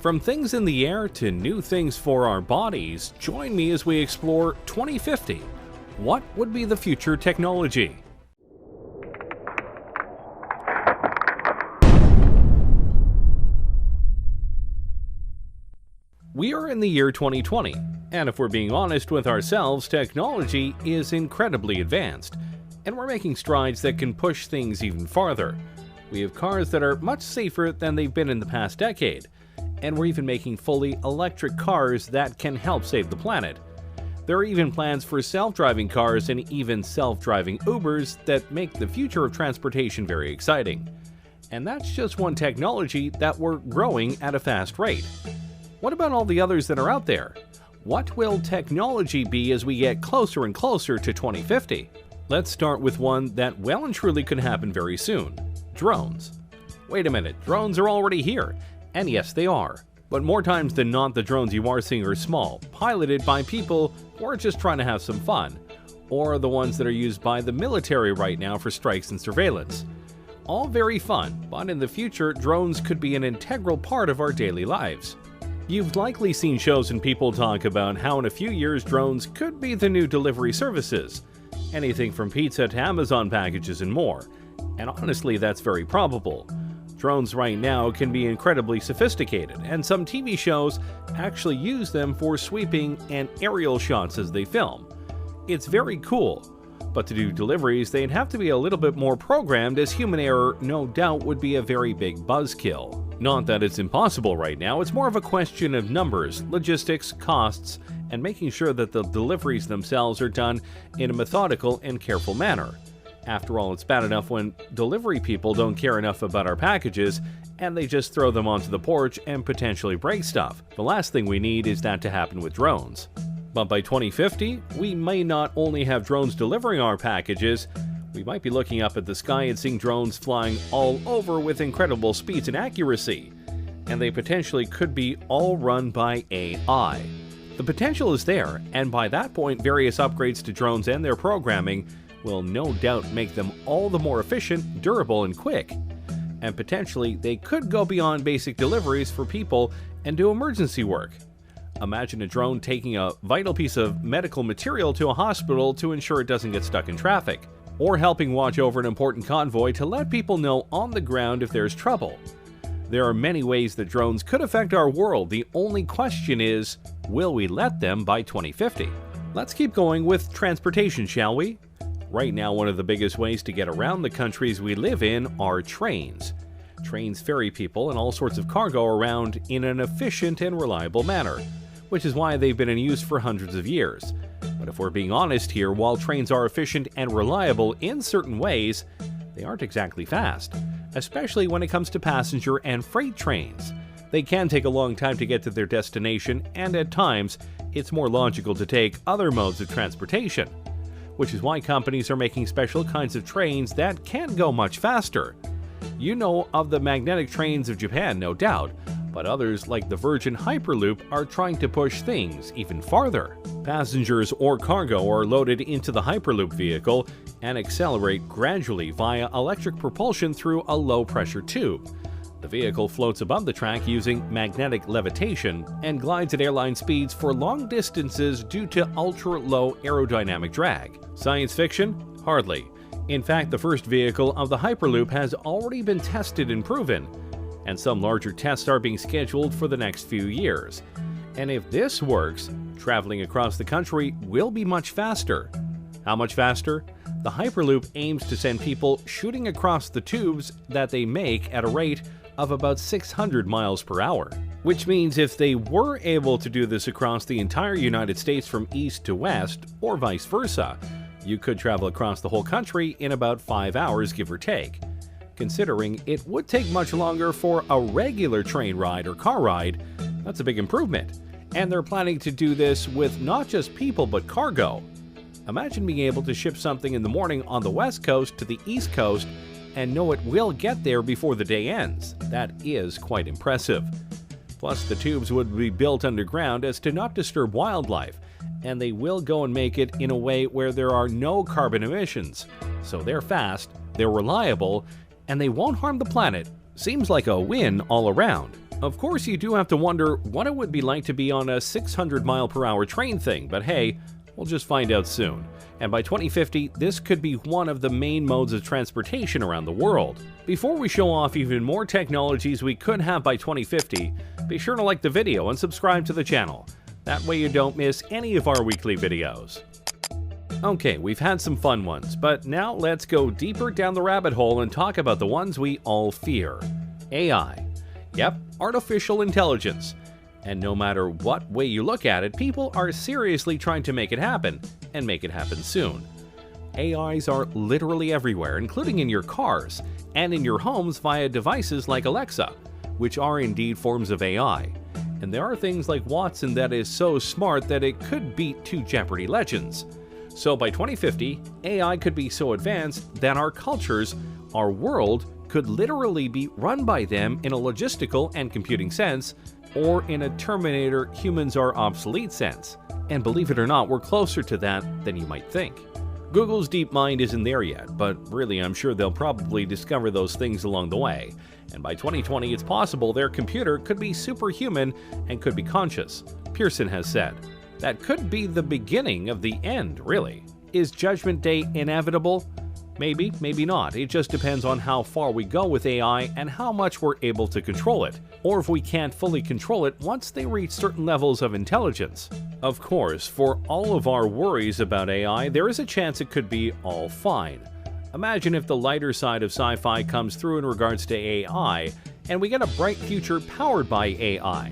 From things in the air to new things for our bodies, join me as we explore 2050. What would be the future technology? We are in the year 2020, and if we're being honest with ourselves, technology is incredibly advanced, and we're making strides that can push things even farther. We have cars that are much safer than they've been in the past decade, and we're even making fully electric cars that can help save the planet. There are even plans for self-driving cars and even self-driving Ubers that make the future of transportation very exciting. And that's just one technology that we're growing at a fast rate. What about all the others that are out there? What will technology be as we get closer and closer to 2050? Let's start with one that well and truly could happen very soon: drones. Wait a minute, drones are already here. And yes, they are. But more times than not, the drones you are seeing are small, piloted by people who are just trying to have some fun, or the ones that are used by the military right now for strikes and surveillance. All very fun, but in the future, drones could be an integral part of our daily lives. You've likely seen shows and people talk about how in a few years drones could be the new delivery services. Anything from pizza to Amazon packages and more. And honestly, that's very probable. Drones right now can be incredibly sophisticated, and some TV shows actually use them for sweeping and aerial shots as they film. It's very cool, but to do deliveries, they'd have to be a little bit more programmed, as human error no doubt would be a very big buzzkill. Not that it's impossible right now, it's more of a question of numbers, logistics, costs, and making sure that the deliveries themselves are done in a methodical and careful manner. After all, it's bad enough when delivery people don't care enough about our packages and they just throw them onto the porch and potentially break stuff. The last thing we need is that to happen with drones. But by 2050, we may not only have drones delivering our packages, we might be looking up at the sky and seeing drones flying all over with incredible speeds and accuracy. And they potentially could be all run by AI. The potential is there, and by that point, various upgrades to drones and their programming will no doubt make them all the more efficient, durable, and quick. And potentially, they could go beyond basic deliveries for people and do emergency work. Imagine a drone taking a vital piece of medical material to a hospital to ensure it doesn't get stuck in traffic, or helping watch over an important convoy to let people know on the ground if there's trouble. There are many ways that drones could affect our world. The only question is, will we let them by 2050? Let's keep going with transportation, shall we? Right now, one of the biggest ways to get around the countries we live in are trains. Trains ferry people and all sorts of cargo around in an efficient and reliable manner, which is why they've been in use for hundreds of years. But if we're being honest here, while trains are efficient and reliable in certain ways, they aren't exactly fast, especially when it comes to passenger and freight trains. They can take a long time to get to their destination, and at times, it's more logical to take other modes of transportation, which is why companies are making special kinds of trains that can go much faster. You know of the magnetic trains of Japan, no doubt, but others like the Virgin Hyperloop are trying to push things even farther. Passengers or cargo are loaded into the Hyperloop vehicle and accelerate gradually via electric propulsion through a low-pressure tube. The vehicle floats above the track using magnetic levitation and glides at airline speeds for long distances due to ultra-low aerodynamic drag. Science fiction? Hardly. In fact, the first vehicle of the Hyperloop has already been tested and proven, and some larger tests are being scheduled for the next few years. And if this works, traveling across the country will be much faster. How much faster? The Hyperloop aims to send people shooting across the tubes that they make at a rate of about 600 miles per hour. Which means if they were able to do this across the entire United States from east to west, or vice versa, you could travel across the whole country in about 5 hours, give or take. Considering it would take much longer for a regular train ride or car ride, that's a big improvement. And they're planning to do this with not just people but cargo. Imagine being able to ship something in the morning on the west coast to the east coast and know it will get there before the day ends. That is quite impressive. Plus, the tubes would be built underground as to not disturb wildlife, and they will go and make it in a way where there are no carbon emissions. So they're fast, they're reliable, and they won't harm the planet Seems like a win all around. Of course, you do have to wonder what it would be like to be on a 600-mile-per-hour train thing, but hey, we'll just find out soon. And by 2050, this could be one of the main modes of transportation around the world. Before we show off even more technologies we could have by 2050, be sure to like the video and subscribe to the channel. That way you don't miss any of our weekly videos. Okay, we've had some fun ones, but now let's go deeper down the rabbit hole and talk about the ones we all fear. AI. Yep, artificial intelligence. And no matter what way you look at it, people are seriously trying to make it happen, and make it happen soon. AIs are literally everywhere, including in your cars, and in your homes via devices like Alexa, which are indeed forms of AI. And there are things like Watson that is so smart that it could beat two Jeopardy legends. So by 2050, AI could be so advanced that our cultures, our world, could literally be run by them in a logistical and computing sense, or in a Terminator humans are obsolete sense. And believe it or not, we're closer to that than you might think. Google's DeepMind isn't there yet, but really I'm sure they'll probably discover those things along the way. And by 2020, it's possible their computer could be superhuman and could be conscious, Pearson has said. That could be the beginning of the end, really. Is Judgment Day inevitable? Maybe, maybe not. It just depends on how far we go with AI and how much we're able to control it, or if we can't fully control it once they reach certain levels of intelligence. Of course, for all of our worries about AI, there is a chance it could be all fine. Imagine if the lighter side of sci-fi comes through in regards to AI, and we get a bright future powered by AI.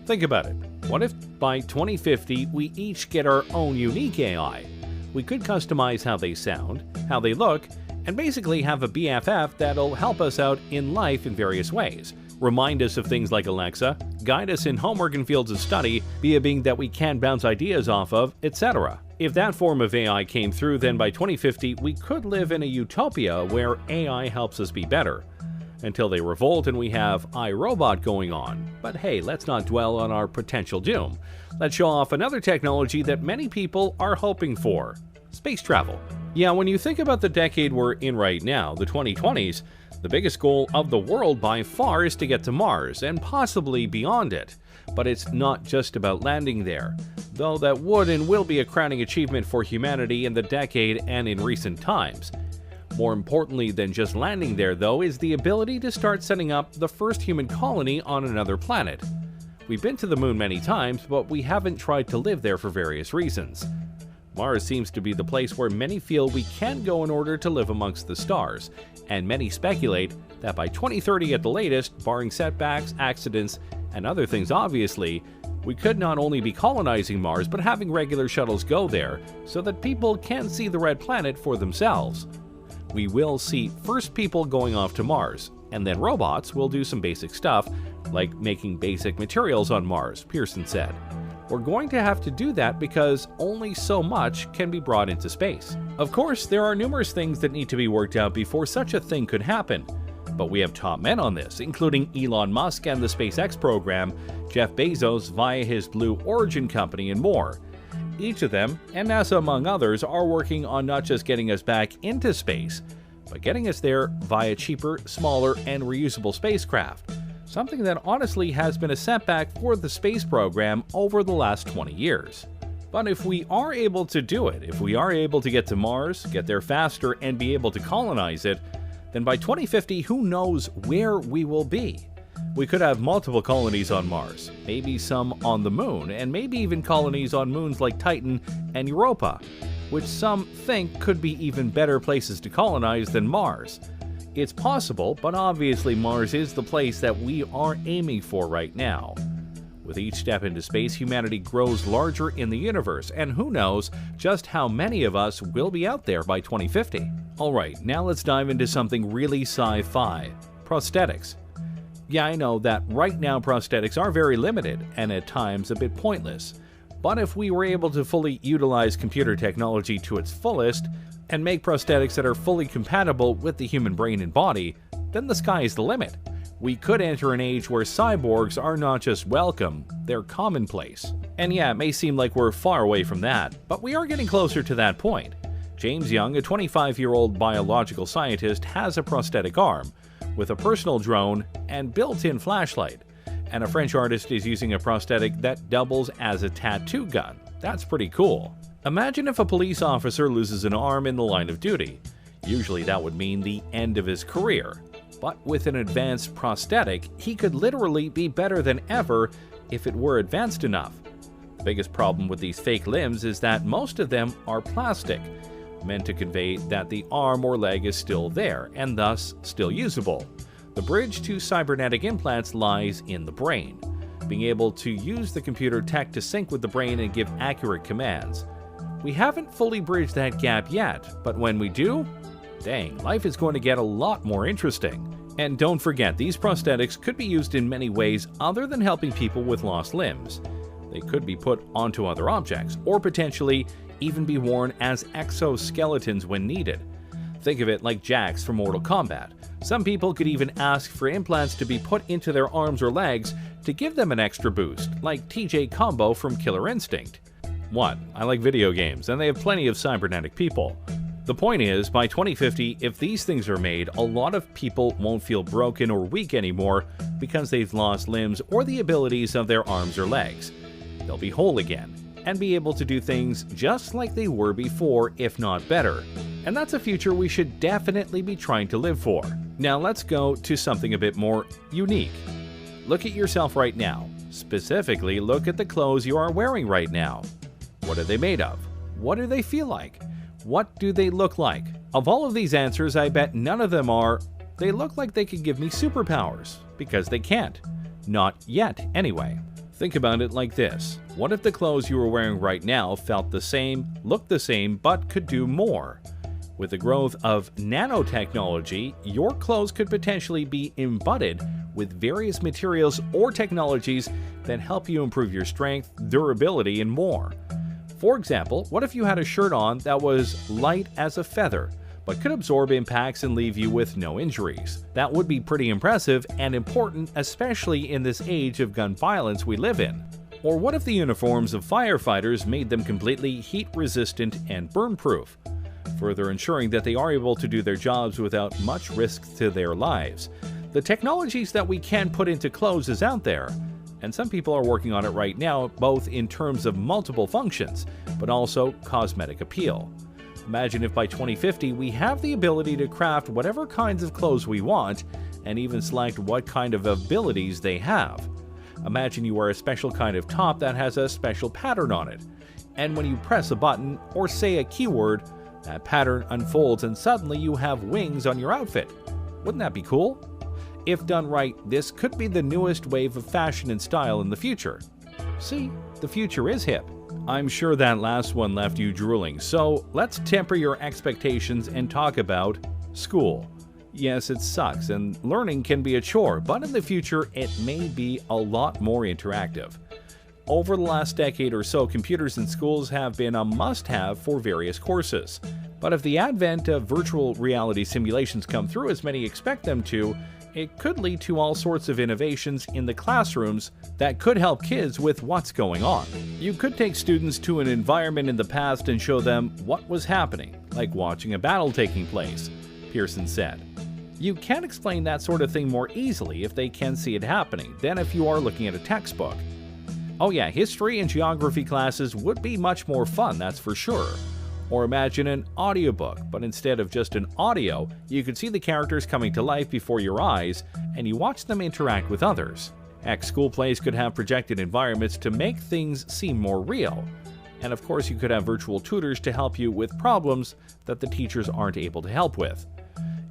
Think about it. What if by 2050 we each get our own unique AI? We could customize how they sound, how they look, and basically have a BFF that'll help us out in life in various ways. Remind us of things like Alexa, guide us in homework and fields of study, be a being that we can bounce ideas off of, etc. If that form of AI came through, then by 2050 we could live in a utopia where AI helps us be better. Until they revolt and we have iRobot going on. But hey, let's not dwell on our potential doom. Let's show off another technology that many people are hoping for. Space travel. Yeah, when you think about the decade we're in right now, the 2020s, the biggest goal of the world by far is to get to Mars, and possibly beyond it. But it's not just about landing there, though that would and will be a crowning achievement for humanity in the decade and in recent times. More importantly than just landing there, though, is the ability to start setting up the first human colony on another planet. We've been to the moon many times, but we haven't tried to live there for various reasons. Mars seems to be the place where many feel we can go in order to live amongst the stars, and many speculate that by 2030 at the latest, barring setbacks, accidents, and other things obviously, we could not only be colonizing Mars, but having regular shuttles go there so that people can see the red planet for themselves. We will see first people going off to Mars, and then robots will do some basic stuff, like making basic materials on Mars, Pearson said. We're going to have to do that because only so much can be brought into space. Of course, there are numerous things that need to be worked out before such a thing could happen. But we have top men on this, including Elon Musk and the SpaceX program, Jeff Bezos via his Blue Origin company, and more. Each of them, and NASA among others, are working on not just getting us back into space, but getting us there via cheaper, smaller, and reusable spacecraft. Something that honestly has been a setback for the space program over the last 20 years. But if we are able to do it, if we are able to get to Mars, get there faster, and be able to colonize it, then by 2050, who knows where we will be? We could have multiple colonies on Mars, maybe some on the moon, and maybe even colonies on moons like Titan and Europa, which some think could be even better places to colonize than Mars. It's possible, but obviously Mars is the place that we are aiming for right now. With each step into space, humanity grows larger in the universe, and who knows just how many of us will be out there by 2050. Alright, now let's dive into something really sci-fi: prosthetics. Yeah, I know that right now prosthetics are very limited, and at times a bit pointless. But if we were able to fully utilize computer technology to its fullest, and make prosthetics that are fully compatible with the human brain and body, then the sky is the limit. We could enter an age where cyborgs are not just welcome, they're commonplace. And yeah, it may seem like we're far away from that, but we are getting closer to that point. James Young, a 25-year-old biological scientist, has a prosthetic arm, with a personal drone and built-in flashlight. And a French artist is using a prosthetic that doubles as a tattoo gun. That's pretty cool. Imagine if a police officer loses an arm in the line of duty. Usually that would mean the end of his career. But with an advanced prosthetic, he could literally be better than ever if it were advanced enough. The biggest problem with these fake limbs is that most of them are plastic, meant to convey that the arm or leg is still there and thus still usable. The bridge to cybernetic implants lies in the brain, being able to use the computer tech to sync with the brain and give accurate commands. We haven't fully bridged that gap yet, but when we do, dang, life is going to get a lot more interesting. And don't forget, these prosthetics could be used in many ways other than helping people with lost limbs. They could be put onto other objects, or potentially even be worn as exoskeletons when needed. Think of it like Jax from Mortal Kombat. Some people could even ask for implants to be put into their arms or legs to give them an extra boost, like TJ Combo from Killer Instinct. 1. I like video games, and they have plenty of cybernetic people. The point is, by 2050, if these things are made, a lot of people won't feel broken or weak anymore because they've lost limbs or the abilities of their arms or legs. They'll be whole again, and be able to do things just like they were before, if not better. And that's a future we should definitely be trying to live for. Now let's go to something a bit more unique. Look at yourself right now. Specifically, look at the clothes you are wearing right now. What are they made of? What do they feel like? What do they look like? Of all of these answers, I bet none of them are, they look like they could give me superpowers, because they can't. Not yet, anyway. Think about it like this. What if the clothes you are wearing right now felt the same, looked the same, but could do more? With the growth of nanotechnology, your clothes could potentially be embodied with various materials or technologies that help you improve your strength, durability, and more. For example, what if you had a shirt on that was light as a feather, but could absorb impacts and leave you with no injuries? That would be pretty impressive and important, especially in this age of gun violence we live in. Or what if the uniforms of firefighters made them completely heat-resistant and burn-proof, further ensuring that they are able to do their jobs without much risk to their lives? The technologies that we can put into clothes is out there, and some people are working on it right now, both in terms of multiple functions, but also cosmetic appeal. Imagine if by 2050 we have the ability to craft whatever kinds of clothes we want, and even select what kind of abilities they have. Imagine you wear a special kind of top that has a special pattern on it, and when you press a button or say a keyword, that pattern unfolds and suddenly you have wings on your outfit. Wouldn't that be cool? If done right, this could be the newest wave of fashion and style in the future. See, the future is hip. I'm sure that last one left you drooling, so let's temper your expectations and talk about school. Yes, it sucks, and learning can be a chore, but in the future it may be a lot more interactive. Over the last decade or so, computers in schools have been a must-have for various courses. But if the advent of virtual reality simulations come through as many expect them to, it could lead to all sorts of innovations in the classrooms that could help kids with what's going on. You could take students to an environment in the past and show them what was happening, like watching a battle taking place, Pearson said. You can explain that sort of thing more easily if they can see it happening than if you are looking at a textbook. Oh yeah, history and geography classes would be much more fun, that's for sure. Or imagine an audiobook, but instead of just an audio, you could see the characters coming to life before your eyes, and you watch them interact with others. Heck, school plays could have projected environments to make things seem more real. And of course, you could have virtual tutors to help you with problems that the teachers aren't able to help with.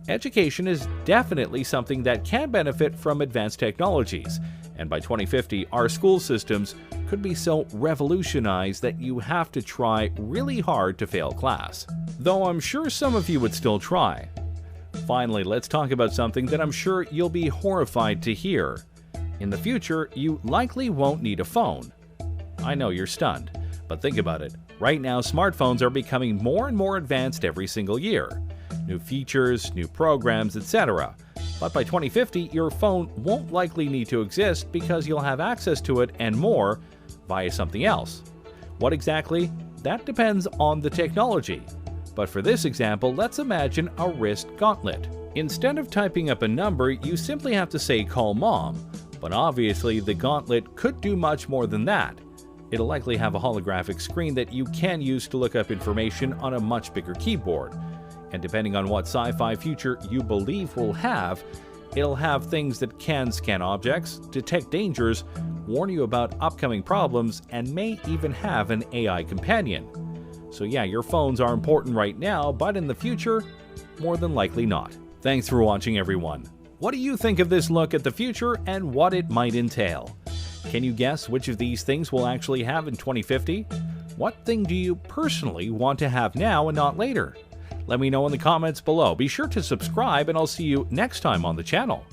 Education is definitely something that can benefit from advanced technologies, and by 2050, our school systems could be so revolutionized that you have to try really hard to fail class. Though I'm sure some of you would still try. Finally, let's talk about something that I'm sure you'll be horrified to hear. In the future, you likely won't need a phone. I know you're stunned, but think about it. Right now, smartphones are becoming more and more advanced every single year. New features, new programs, etc. But by 2050, your phone won't likely need to exist because you'll have access to it and more via something else. What exactly? That depends on the technology. But for this example, let's imagine a wrist gauntlet. Instead of typing up a number, you simply have to say "call mom," but obviously the Gauntlet could do much more than that. It'll likely have a holographic screen that you can use to look up information on a much bigger keyboard. And depending on what sci-fi future you believe will have, it'll have things that can scan objects, detect dangers, warn you about upcoming problems, and may even have an AI companion. So yeah, your phones are important right now, but in the future, more than likely not. Thanks for watching, everyone. What do you think of this look at the future and what it might entail? Can you guess which of these things we'll actually have in 2050? What thing do you personally want to have now and not later? Let me know in the comments below. Be sure to subscribe, and I'll see you next time on the channel.